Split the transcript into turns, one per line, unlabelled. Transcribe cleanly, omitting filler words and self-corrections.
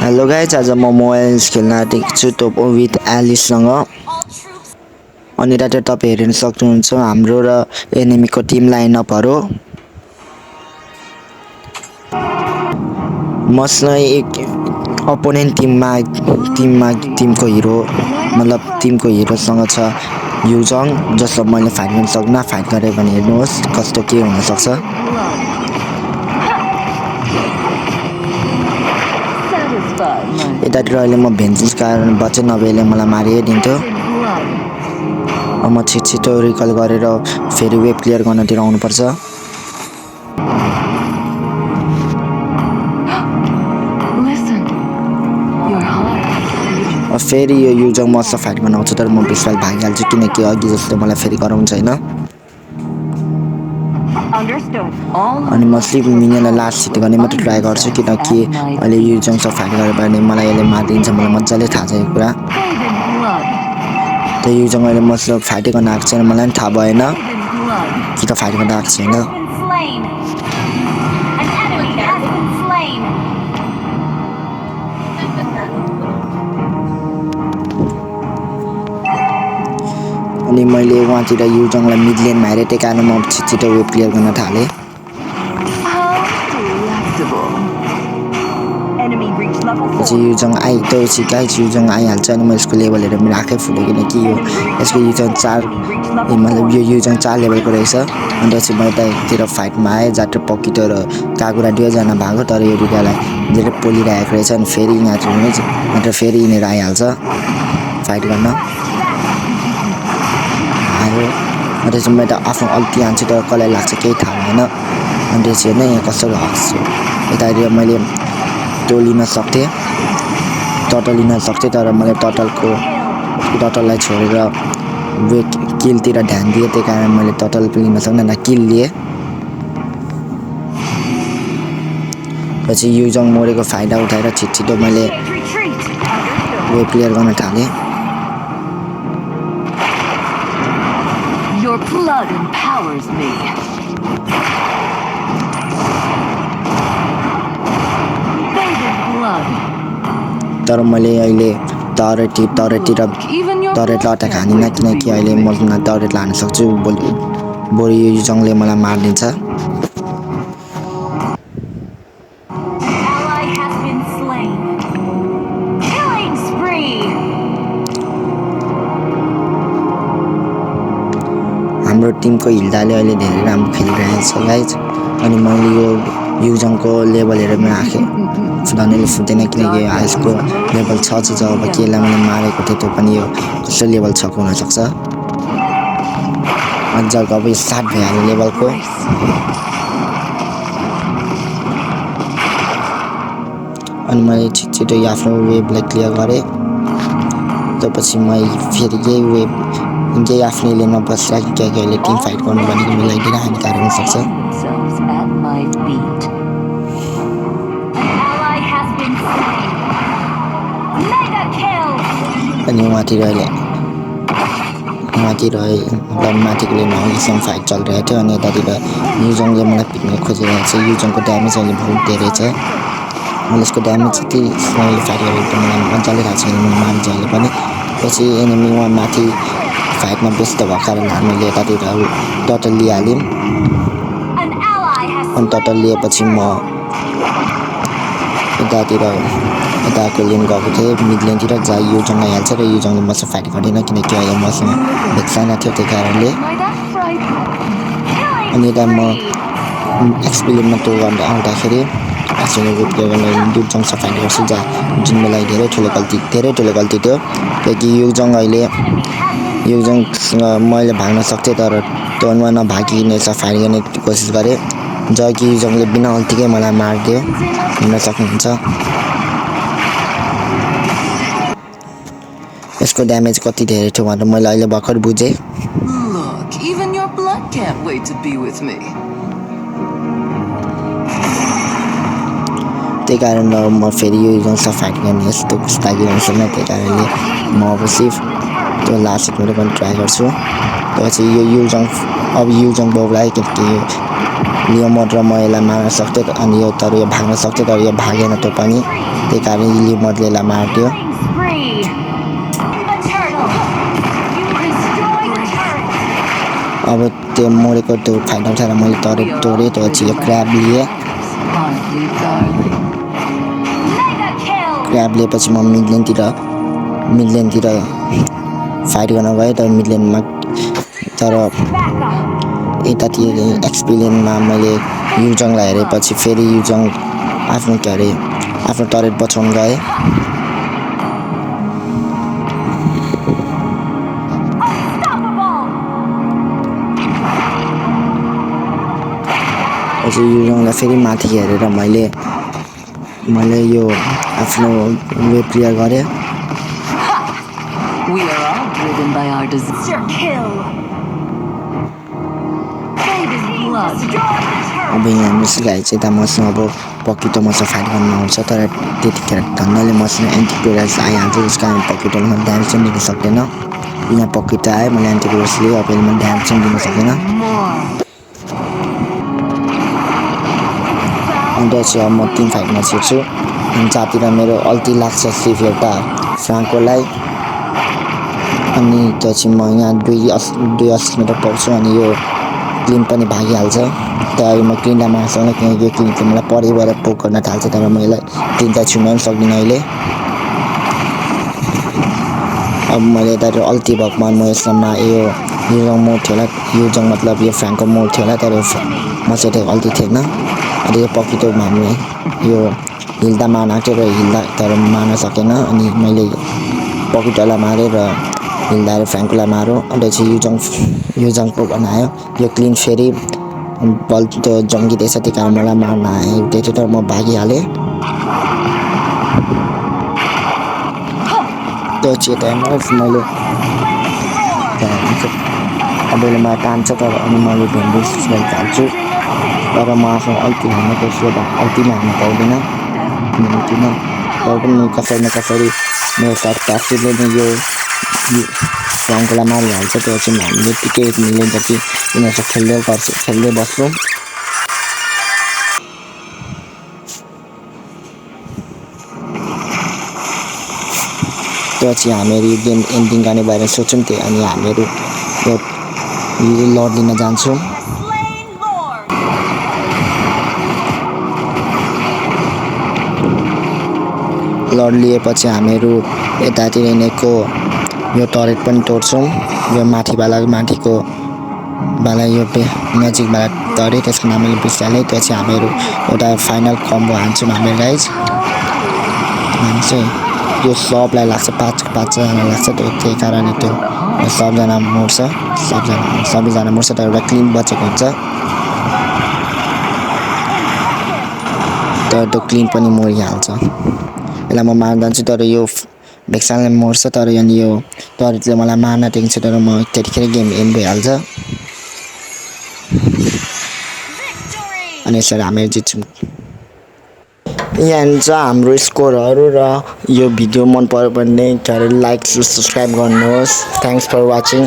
Hello guys, आज म mobile खेल्न आँटेको छु टप विथ एलिससँग। अनि राति तपाईँ हेर्न सक्नुहुन्छ हाम्रो र एनिमीको टिम लाइनअपहरू। मसँग एक अपोनेन्ट टिमको हिरो मतलब टिमको हिरोसँग छ युजङ, जसलाई मैले फाइट गर्न सक्दिनँ। फाइट गरेँ भने हेर्नुहोस् कस्तो के हुनसक्छ। यतातिर अहिले म भेन्जेन्स कारण बचे, नभएले मलाई मारिदिन्थ्यो। म छिटो रिकल गरेर फेरि वेब क्लियर गर्नतिर आउनुपर्छ। फेरि यो युजङ मसँग फाइट गर्न आउँछ, तर म बिस्तारै भागिहाल्छु किनकि अघि जस्तो मलाई फेरि गराउनु छैन। अनि म स्लिप मिनियनलाई लास्ट हिट गर्ने मात्रै ट्राई गर्छु किनकि अहिले युजङसँग फाइट गरेर भने मलाई यसले मारिदिन्छ। मलाई मजाले थाहा छ यो कुरा। त युजङ अहिले मसँग फाइटै गर्न आएको छैन, मलाई पनि थाहा भएन कि त फाइट गर्न आएको छैन। अनि मैले उहाँतिर युजङलाई मिड लेनमा हेरेँ, त्यही कारण म छिटो वेब क्लियर गर्न थालेँ। पछि युजङ आइसकेपछि गाइज युजङ आइहाल्छ अनि म यसको लेभल हेरेर मेरो आँखै फुल्यो किनकि यो यसको युजङ 4 मतलब यो युजङ 4 लेभलको रहेछ। अनि पछि म यतातिर फाइटमा आएँ जहाँ पकिटो र कागुरा दुवैजना भागो, तर यो दुईटालाई धेरै पोलिरहेको रहेछ। अनि फेरि यहाँतिर फेरि यिनीहरू आइहाल्छ फाइट गर्न। आयो अनि त्यसपछि म यता आफ्नो अल्टी हान्छु, तर कसलाई लाग्छ केही थाहा भएन। अनि त्यसपछि हेर्नु यहाँ कस्तो लाग्छ। यतातिर मैले त्यो लिन सक्थेँ, टटल लिन सक्थेँ, तर मैले टटललाई छोडेर किलतिर ध्यान दिएँ, त्यही कारण मैले टटल लिन सक्दिनँ, किल लिएँ। पछि युजङ मोडेको फाइदा उठाएर छिटो मैले वेब क्लियर गर्न थालेँ।
Your blood empowers me.
तर मैले अहिले टरेटलाई अट्याक हानिनँ किनकि अहिले म टरेटलाई हान्न सक्छु। बरु यो युजङले मलाई मारिदिन्छ। हाम्रो टिमको हिल्डाले अहिले धेरै राम्रो खेलिरहेको छ गाइज। अनि मैले यो युजङको लेभल हेरेर मेरो आँखै धनीले फुटेन किनकि यसको लेभल 6 छ। जब कि यसलाई मैले मारेको थिएँ त्यो पनि यो कस्तो लेभल 6 को हुनसक्छ। मजाको अब यो 7 भइहाल्यो लेभलको। अनि मैले छिटो आफ्नो वेबलाई क्लियर गरेँ। त्यसपछि म फेरि यही आफ्नै लेनमा बसिरहेको किनकि अहिले टिम फाइट गर्नु भनेको मलाई धेरै हानिकारक हुनसक्छ। अनि उहाँतिर माथिको लेनमा अघिसम्म फाइट चलिरहेको थियो। अनि यतातिर युजङले मलाई पिट्न खोजिरहेको छ। युजङको ड्यामेज अहिले बहुत धेरै छ। मैले यसको ड्यामेज यति स्लोली फाइट गरेको त मलाई मजाले थाहा छैन, मैले मार्छ अहिले पनि। पछि एनिमी उहाँ माथि फाइटमा व्यस्त भएको कारणले हामीले यतातिर टटल लिइहाल्यौँ। अनि टटल लिएपछि म यताको लेन गएको थिएँ, मिड लेनतिर, जहाँ युजङ आइहाल्छ र युजङले मसँग फाइट गर्दैन किनकि अहिले मसँग भेक्साना थियो, त्यही कारणले। अनि यता म एक्सपी लेनमा टो गर्न आउँदाखेरि युजङसँग फाइट गर्छु, जुन मलाई धेरै ठुलो गल्ती थियो किनकि युजङसँग मैले भाग्न सक्थेँ, तर टर्नमा नभागिकन यसलाई फाइट गर्ने कोसिस गरेँ, जब कि युजङले बिना अल्टीकै मलाई मारिदियो। हेर्न सक्नुहुन्छ यसको ड्यामेज कति धेरै थियो भनेर मैले अहिले भर्खर बुझेँ। त्यही कारण म फेरि यो युजङसँग फाइट गर्ने यस्तो लागिरहनु छैन, त्यही कारणले म अब सिर्फ त्यो लास्ट हिट पनि ट्राई गर्छु। त्यसपछि यो युजङ बाउलाई किनकि लियो मोड र म यसलाई मार्न सक्थेँ अनि यो तर यो भाग्न सक्थ्यो तर यो भागेन त्यो पनि त्यही कारण लियो मोडले यसलाई मार्दियो
Spree. A turtle. You destroyed a turret.
अब त्यो मरेको त्यो फाइदा उठाएर मैले तोडेँ त्यसपछि यो क्र्याब लिएँ
Hardly darling. Mega kill.
क्र्याब लिएपछि म मिडलेनतिर फाइट गर्न गएँ तर मिडलेनमा तर
Back up.
यतातिर एक्सपिरियन्समा मैले युजङलाई हेरेपछि फेरि युजङ आफ्नो के अरे आफ्नो टरेट बचाउन गए पछि युजङलाई फेरि माथि हेरेर मैले यो आफ्नो वेब क्लियर गरेँ
We are all driven by our desire. Kill. Baby's blood.
अब यहाँ मुस्गाई चाहिँ त मसँग अब पक्किटो मसँग फाइट गर्न आउँछ तर त्यतिखेर धन्नले मसँग एन्टिक्लोरस आइहाल्छ त्यस कारण पक्किटोले मलाई ड्यामेज पनि दिन सक्दैन यहाँ पक्किटो आयो मैले एन्टिक्लोरस लिएँ अब यसले मलाई ड्यामेज पनि दिन सक्दैन अन्त चाहिँ अब म टिम फाइटमा छिर्छु अनि जहाँतिर मेरो अल्टी लाग्छ सिर्फ एउटा फ्राङ्कोलाई अनि त्यसपछि म यहाँ दुई अस्मिटर पाउँछु अनि यो क्लिन पनि भागिहाल्छ तर म क्लिनलाई मार्न सक्दिनँ किनकि यो क्लिनले मलाई परिबाट पोक गर्न थाल्छ तर म यसलाई क्लिनलाई छुन पनि सक्दिनँ अहिले अब मैले यता अल्टी भगवान म यसमा यो युजङ मोड थियो होला युजङ मतलब यो फ्राङ्को मोड थियो होला तर म चाहिँ अल्टी थिएन अनि यो पक्किटोमा हामीले यो हिल्दा मार्न आएको थियो र हिल्दा तर मार्न सकेन अनि मैले पक्किटोलाई मारेँ र हिल्दा र फ्राङ्कोलाई मार्यो अन्त चाहिँ युजङको बनायो यो क्लिन फेरि बल त्यो जङ्गिँदैछ त्यही कारण मलाई मार्न आएको थियो तर म भागिहालेँ त्यो चेताएमा मैले अब यसले मलाई तान्छ तर अनि मैले भेन्डिस हाल्छु तर म आफ्नो अल्टी हाल्न खोज्छु अल्टीमा हाल्न पाउँदिनँ किन तर पनि म कसरी न कसरी मेरो साथ प्र्याक्टिसले नै यो फ्राङ्कोलाई मारिहाल्छ त्यो चाहिँ हामीले टिकै मिल्ने जति उनीहरूसँग खेल्दै बस्छौँ त्यो चाहिँ हामीहरू यो गेम एन्डिङ गर्ने बारेमा सोच्छौँ त्यो अनि हामीहरू यो लड लिन जान्छौँ लड लिएपछि हामीहरू यतातिर हिँडेको यो टरेट पनि तोड्छौँ यो माथिको बाला यो नजिकबाट टरेट त्यसको नाम मैले बिर्सिहालेँ त्यो चाहिँ हामीहरू एउटा फाइनल कम्बो हान्छौँ हामीहरू गाइज हामी चाहिँ यो सबलाई लाग्छ पाँचजना लाग्छ त्यही कारणले त्यो सबजना मर्छ सबैजना मर्छ तर एउटा क्लिन बचेको हुन्छ तर त्यो क्लिन पनि मरिहाल्छ यसलाई म मार्न जान्छु तर यो भेक्सानले मर्छ तर अनि यो टरेटले मलाई मार्न टेक्छ तर म त्यतिखेर गेम एन्ड भइहाल्छ अनि यसरी हामीहरू जित्छौँ यहाँ हुन्छ हाम्रो स्कोरहरू र यो भिडियो मन पर्यो भने लाइक सब्सक्राइब गर्नुहोस् थ्याङ्क्स फर वाचिङ